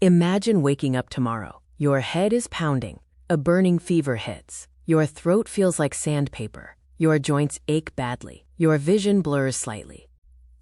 Imagine waking up tomorrow. Your head is pounding. A burning fever hits. Your throat feels like sandpaper. Your joints ache badly. Your vision blurs slightly.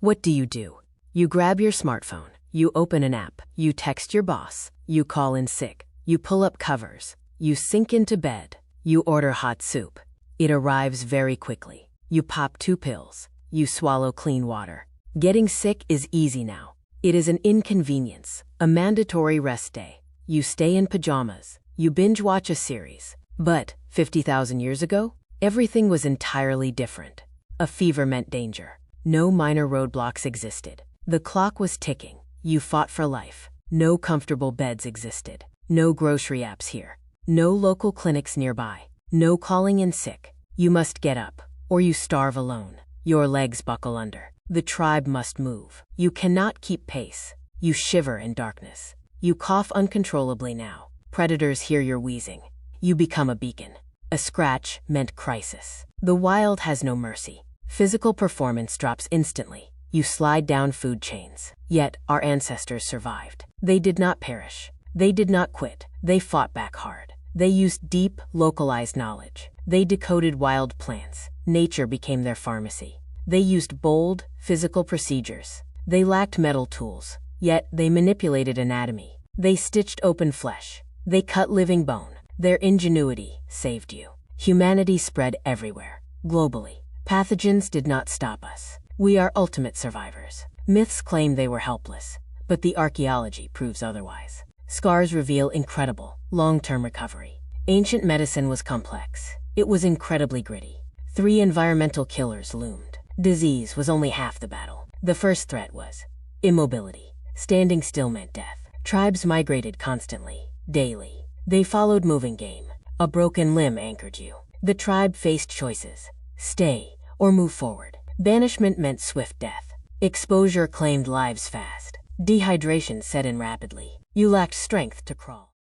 What do? You grab your smartphone. You open an app. You text your boss. You call in sick. You pull up covers. You sink into bed. You order hot soup. It arrives very quickly. You pop 2 pills. You swallow clean water. Getting sick is easy now. It is an inconvenience, a mandatory rest day. You stay in pajamas. You binge watch a series. But 50,000 years ago, everything was entirely different. A fever meant danger. No minor roadblocks existed. The clock was ticking. You fought for life. No comfortable beds existed. No grocery apps here. No local clinics nearby. No calling in sick. You must get up, or you starve alone. Your legs buckle under. The tribe must move. You cannot keep pace. You shiver in darkness. You cough uncontrollably now. Predators hear your wheezing. You become a beacon. A scratch meant crisis. The wild has no mercy. Physical performance drops instantly. You slide down food chains. Yet, our ancestors survived. They did not perish. They did not quit. They fought back hard. They used deep, localized knowledge. They decoded wild plants. Nature became their pharmacy. They used bold, physical procedures. They lacked metal tools, yet they manipulated anatomy. They stitched open flesh. They cut living bone. Their ingenuity saved you. Humanity spread everywhere, globally. Pathogens did not stop us. We are ultimate survivors. Myths claim they were helpless, but the archaeology proves otherwise. Scars reveal incredible, long-term recovery. Ancient medicine was complex. It was incredibly gritty. 3 environmental killers loomed. Disease was only half the battle. The first threat was immobility. Standing still meant death. Tribes migrated constantly, daily. They followed moving game. A broken limb anchored you. The tribe faced choices: stay or move forward. Banishment meant swift death. Exposure claimed lives fast. Dehydration set in rapidly. You lacked strength to crawl.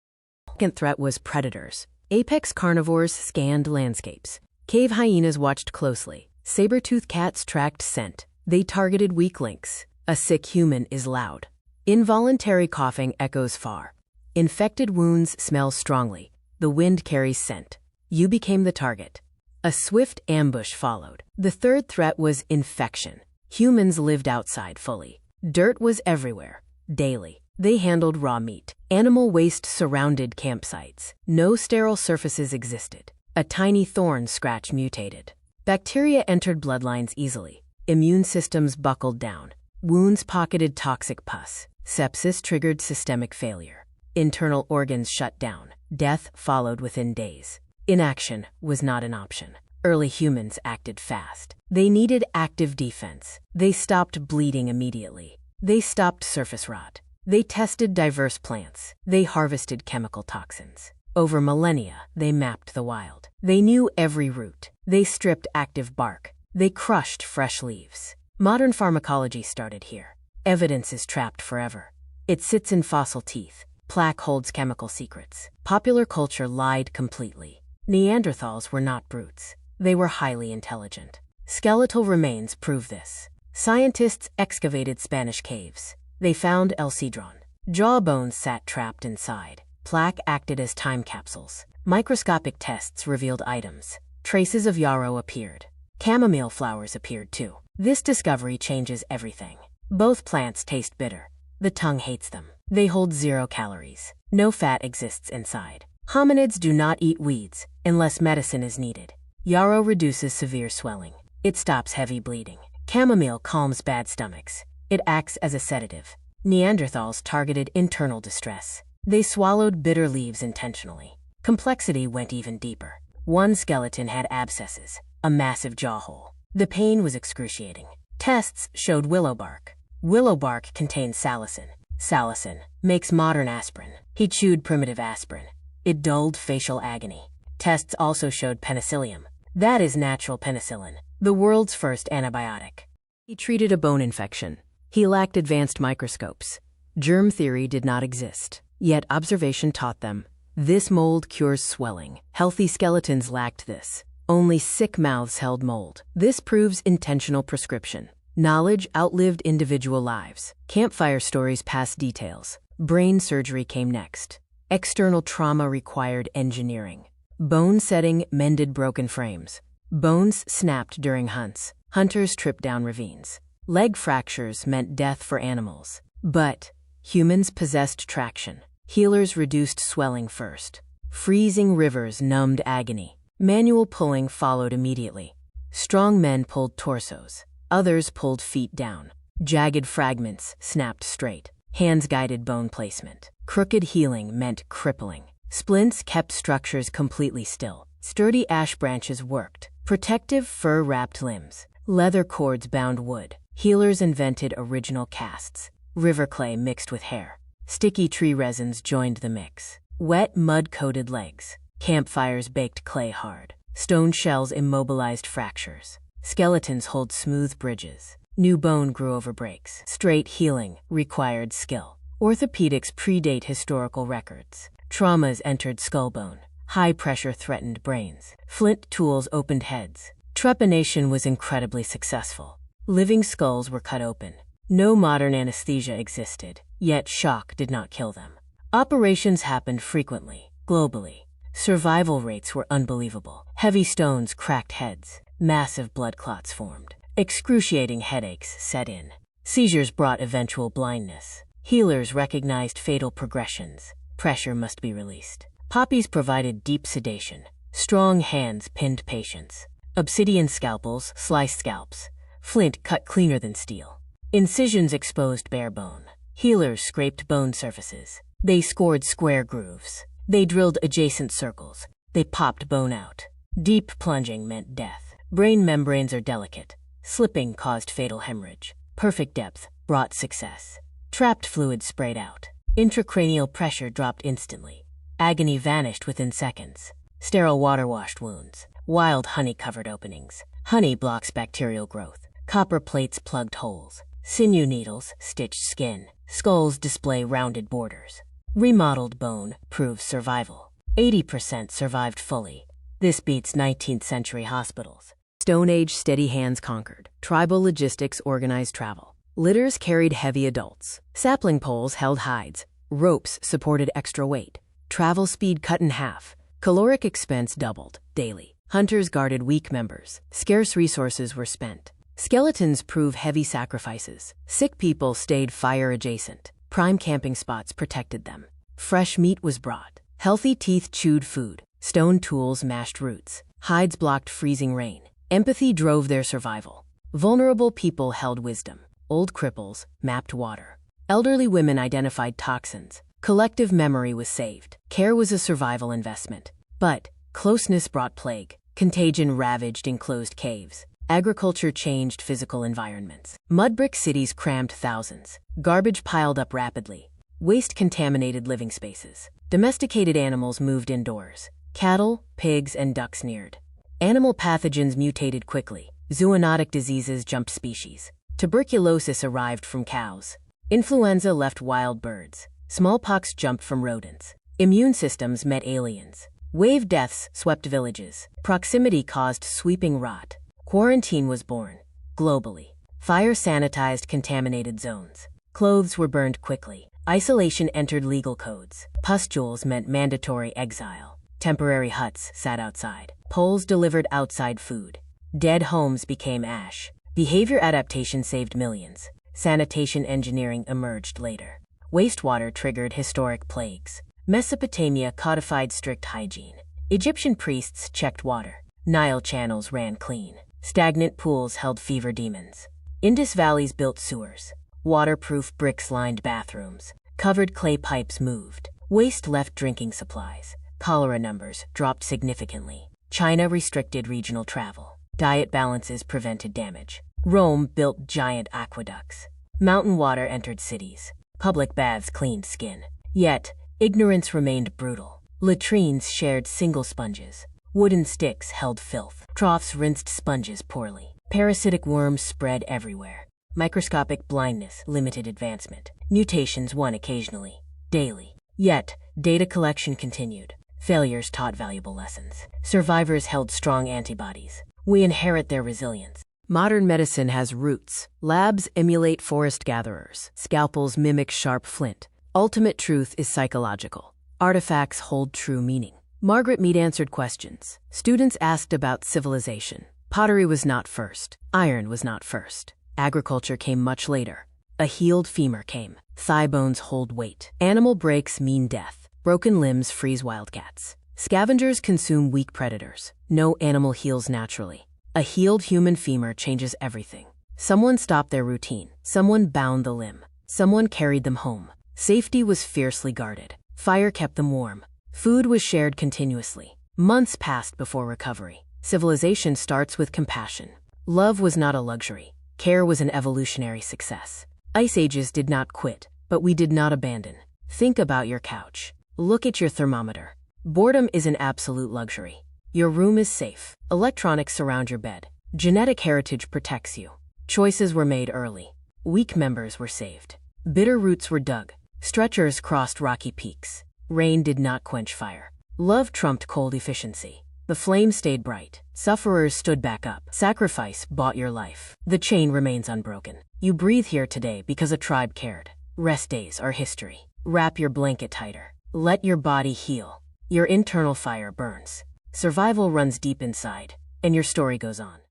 The second threat was predators. Apex carnivores scanned landscapes. Cave hyenas watched closely. Saber-toothed cats tracked scent. They targeted weak links. A sick human is loud. Involuntary coughing echoes far. Infected wounds smell strongly. The wind carries scent. You became the target. A swift ambush followed. The third threat was infection. Humans lived outside fully. Dirt was everywhere, daily. They handled raw meat. Animal waste surrounded campsites. No sterile surfaces existed. A tiny thorn scratch mutated. Bacteria entered bloodlines easily. Immune systems buckled down. Wounds pocketed toxic pus. Sepsis triggered systemic failure. Internal organs shut down. Death followed within days. Inaction was not an option. Early humans acted fast. They needed active defense. They stopped bleeding immediately. They stopped surface rot. They tested diverse plants. They harvested chemical toxins. Over millennia, they mapped the wild. They knew every root. They stripped active bark. They crushed fresh leaves. Modern pharmacology started here. Evidence is trapped forever. It sits in fossil teeth. Plaque holds chemical secrets. Popular culture lied completely. Neanderthals were not brutes. They were highly intelligent. Skeletal remains prove this. Scientists excavated Spanish caves. They found El Cedron. Jawbones sat trapped inside. Plaque acted as time capsules. Microscopic tests revealed items. Traces of yarrow appeared. Chamomile flowers appeared too. This discovery changes everything. Both plants taste bitter. The tongue hates them. They hold 0 calories. No fat exists inside. Hominids do not eat weeds unless medicine is needed. Yarrow reduces severe swelling. It stops heavy bleeding. Chamomile calms bad stomachs. It acts as a sedative. Neanderthals targeted internal distress. They swallowed bitter leaves intentionally. Complexity went even deeper. One skeleton had abscesses, a massive jaw hole. The pain was excruciating. Tests showed willow bark. Willow bark contains salicin. Salicin makes modern aspirin. He chewed primitive aspirin. It dulled facial agony. Tests also showed penicillium. That is natural penicillin, the world's first antibiotic. He treated a bone infection. He lacked advanced microscopes. Germ theory did not exist. Yet observation taught them. This mold cures swelling. Healthy skeletons lacked this. Only sick mouths held mold. This proves intentional prescription. Knowledge outlived individual lives. Campfire stories pass details. Brain surgery came next. External trauma required engineering. Bone setting mended broken frames. Bones snapped during hunts. Hunters tripped down ravines. Leg fractures meant death for animals. But humans possessed traction. Healers reduced swelling first. Freezing rivers numbed agony. Manual pulling followed immediately. Strong men pulled torsos. Others pulled feet down. Jagged fragments snapped straight. Hands guided bone placement. Crooked healing meant crippling. Splints kept structures completely still. Sturdy ash branches worked. Protective fur-wrapped limbs. Leather cords bound wood. Healers invented original casts. River clay mixed with hair. Sticky tree resins joined the mix. Wet, mud-coated legs. Campfires baked clay hard. Stone shells immobilized fractures. Skeletons hold smooth bridges. New bone grew over breaks. Straight healing required skill. Orthopedics predate historical records. Traumas entered skull bone. High pressure threatened brains. Flint tools opened heads. Trepanation was incredibly successful. Living skulls were cut open. No modern anesthesia existed, yet shock did not kill them. Operations happened frequently, globally. Survival rates were unbelievable. Heavy stones cracked heads. Massive blood clots formed. Excruciating headaches set in. Seizures brought eventual blindness. Healers recognized fatal progressions. Pressure must be released. Poppies provided deep sedation. Strong hands pinned patients. Obsidian scalpels sliced scalps. Flint cut cleaner than steel. Incisions exposed bare bone. Healers scraped bone surfaces. They scored square grooves. They drilled adjacent circles. They popped bone out. Deep plunging meant death. Brain membranes are delicate. Slipping caused fatal hemorrhage. Perfect depth brought success. Trapped fluid sprayed out. Intracranial pressure dropped instantly. Agony vanished within seconds. Sterile water washed wounds. Wild honey covered openings. Honey blocks bacterial growth. Copper plates plugged holes. Sinew needles stitched skin. Skulls display rounded borders. Remodeled bone proves survival. 80% survived fully. This beats 19th century hospitals. Stone Age steady hands conquered. Tribal logistics organized travel. Litters carried heavy adults. Sapling poles held hides. Ropes supported extra weight. Travel speed cut in half. Caloric expense doubled daily. Hunters guarded weak members. Scarce resources were spent. Skeletons prove heavy sacrifices. Sick people stayed fire adjacent. Prime camping spots protected them. Fresh meat was brought. Healthy teeth chewed food. Stone tools mashed roots. Hides blocked freezing rain. Empathy drove their survival. Vulnerable people held wisdom. Old cripples mapped water. Elderly women identified toxins. Collective memory was saved. Care was a survival investment. But closeness brought plague. Contagion ravaged enclosed caves. Agriculture changed physical environments. Mud-brick cities crammed thousands. Garbage piled up rapidly. Waste contaminated living spaces. Domesticated animals moved indoors. Cattle, pigs, and ducks neared. Animal pathogens mutated quickly. Zoonotic diseases jumped species. Tuberculosis arrived from cows. Influenza left wild birds. Smallpox jumped from rodents. Immune systems met aliens. Wave deaths swept villages. Proximity caused sweeping rot. Quarantine was born, globally. Fire sanitized contaminated zones. Clothes were burned quickly. Isolation entered legal codes. Pustules meant mandatory exile. Temporary huts sat outside. Poles delivered outside food. Dead homes became ash. Behavior adaptation saved millions. Sanitation engineering emerged later. Wastewater triggered historic plagues. Mesopotamia codified strict hygiene. Egyptian priests checked water. Nile channels ran clean. Stagnant pools held fever demons. Indus valleys built sewers. Waterproof bricks lined bathrooms. Covered clay pipes moved. Waste left drinking supplies. Cholera numbers dropped significantly. China restricted regional travel. Diet balances prevented damage. Rome built giant aqueducts. Mountain water entered cities. Public baths cleaned skin. Yet, ignorance remained brutal. Latrines shared single sponges. Wooden sticks held filth. Troughs rinsed sponges poorly. Parasitic worms spread everywhere. Microscopic blindness limited advancement. Mutations won occasionally, daily. Yet, data collection continued. Failures taught valuable lessons. Survivors held strong antibodies. We inherit their resilience. Modern medicine has roots. Labs emulate forest gatherers. Scalpels mimic sharp flint. Ultimate truth is psychological. Artifacts hold true meaning. Margaret Mead answered questions. Students asked about civilization. Pottery was not first. Iron was not first. Agriculture came much later. A healed femur came. Thigh bones hold weight. Animal breaks mean death. Broken limbs freeze wildcats. Scavengers consume weak predators. No animal heals naturally. A healed human femur changes everything. Someone stopped their routine. Someone bound the limb. Someone carried them home. Safety was fiercely guarded. Fire kept them warm. Food was shared continuously. Months passed before recovery. Civilization starts with compassion. Love was not a luxury. Care was an evolutionary success. Ice ages did not quit, but we did not abandon. Think about your couch. Look at your thermometer. Boredom is an absolute luxury. Your room is safe. Electronics surround your bed. Genetic heritage protects you. Choices were made early. Weak members were saved. Bitter roots were dug. Stretchers crossed rocky peaks. Rain did not quench fire. Love trumped cold efficiency. The flame stayed bright. Sufferers stood back up. Sacrifice bought your life. The chain remains unbroken. You breathe here today because a tribe cared. Rest days are history. Wrap your blanket tighter. Let your body heal. Your internal fire burns. Survival runs deep inside, and your story goes on.